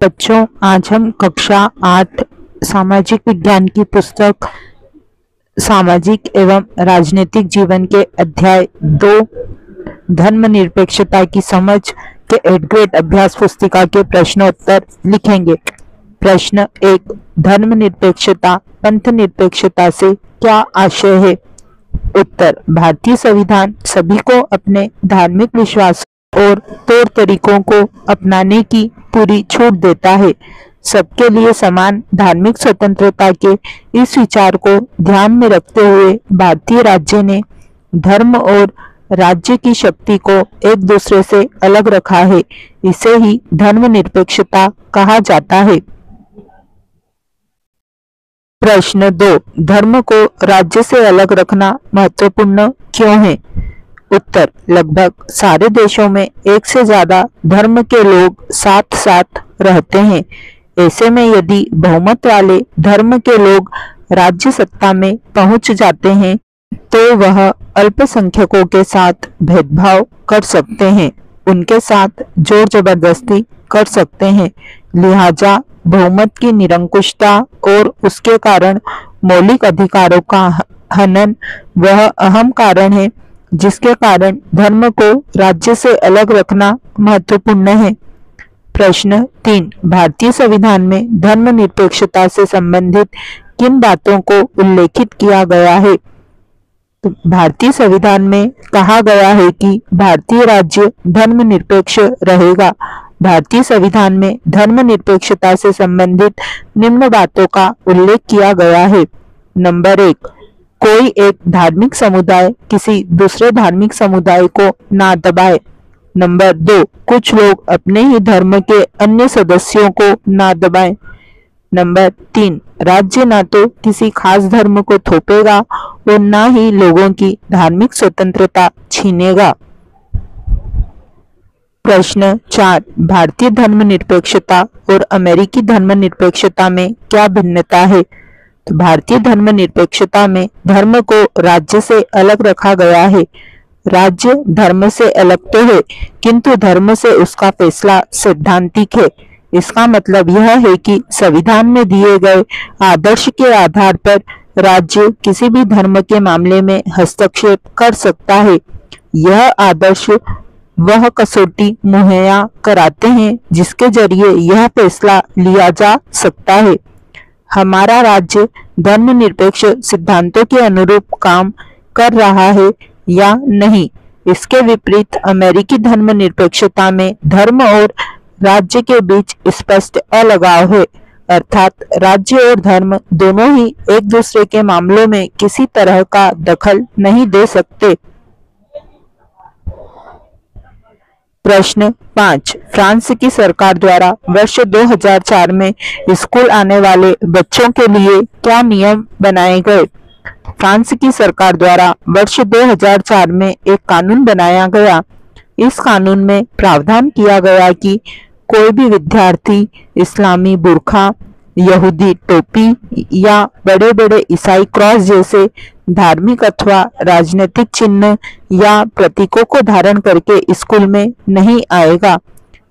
बच्चों, आज हम कक्षा 8 सामाजिक विज्ञान की पुस्तक सामाजिक एवं राजनीतिक जीवन के अध्याय 2 धर्मनिरपेक्षता की समझ के 8th ग्रेड अभ्यास पुस्तिका के प्रश्नोत्तर लिखेंगे। प्रश्न 1, धर्मनिरपेक्षता पंथ निरपेक्षता से क्या आशय है? उत्तर, भारतीय संविधान सभी को अपने धार्मिक विश्वास और तौर तरीकों को अपनाने की पूरी छूट देता है। सबके लिए समान धार्मिक स्वतंत्रता के इस विचार को ध्यान में रखते हुए भारतीय राज्य ने धर्म और राज्य की शक्ति को एक दूसरे से अलग रखा है। इसे ही धर्मनिरपेक्षता कहा जाता है। प्रश्न 2, धर्म को राज्य से अलग रखना महत्वपूर्ण क्यों है? उत्तर, लगभग सारे देशों में एक से ज्यादा धर्म के लोग साथ साथ रहते हैं। ऐसे में यदि बहुमत वाले धर्म के लोग राज्य सत्ता में पहुंच जाते हैं तो वह अल्पसंख्यकों के साथ भेदभाव कर सकते हैं, उनके साथ जोर जबरदस्ती कर सकते हैं। लिहाजा बहुमत की निरंकुशता और उसके कारण मौलिक अधिकारों का हनन वह अहम कारण है जिसके कारण धर्म को राज्य से अलग रखना महत्वपूर्ण है। प्रश्न 3, भारतीय संविधान में धर्मनिरपेक्षता से संबंधित किन बातों को उल्लेखित किया गया है? तो भारतीय संविधान में कहा गया है कि भारतीय राज्य धर्मनिरपेक्ष रहेगा। भारतीय संविधान में धर्मनिरपेक्षता से संबंधित निम्न बातों का उल्लेख किया गया है। नंबर 1, कोई एक धार्मिक समुदाय किसी दूसरे धार्मिक समुदाय को ना दबाए। नंबर 2, कुछ लोग अपने ही धर्म के अन्य सदस्यों को ना दबाएं। नंबर 3, राज्य ना तो किसी खास धर्म को थोपेगा और ना ही लोगों की धार्मिक स्वतंत्रता छीनेगा। प्रश्न 4, भारतीय धर्मनिरपेक्षता और अमेरिकी धर्मनिरपेक्षता में क्या भिन्नता है? तो भारतीय धर्मनिरपेक्षता में धर्म को राज्य से अलग रखा गया है। राज्य धर्म से अलग तो है, किंतु धर्म से उसका फैसला सैद्धांतिक है। इसका मतलब यह है कि संविधान में दिए गए आदर्श के आधार पर राज्य किसी भी धर्म के मामले में हस्तक्षेप कर सकता है। यह आदर्श वह कसौटी मुहैया कराते हैं जिसके जरिए यह फैसला लिया जा सकता है। हमारा राज्य धर्मनिरपेक्ष सिद्धांतों के अनुरूप काम कर रहा है या नहीं। इसके विपरीत अमेरिकी धर्मनिरपेक्षता में धर्म और राज्य के बीच स्पष्ट अलगाव है, अर्थात राज्य और धर्म दोनों ही एक दूसरे के मामलों में किसी तरह का दखल नहीं दे सकते। प्रश्न 5, फ्रांस की सरकार द्वारा वर्ष 2004 में स्कूल आने वाले बच्चों के लिए क्या नियम बनाए गए? फ्रांस की सरकार द्वारा वर्ष 2004 में एक कानून बनाया गया। इस कानून में प्रावधान किया गया कि कोई भी विद्यार्थी इस्लामी बुर्खा, यहूदी टोपी या बड़े बड़े ईसाई क्रॉस जैसे धार्मिक अथवा राजनीतिक चिन्ह या प्रतीकों को धारण करके स्कूल में नहीं आएगा।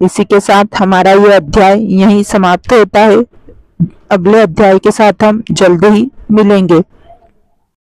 इसी के साथ हमारा यह अध्याय यहीं समाप्त होता है। अगले अध्याय के साथ हम जल्द ही मिलेंगे।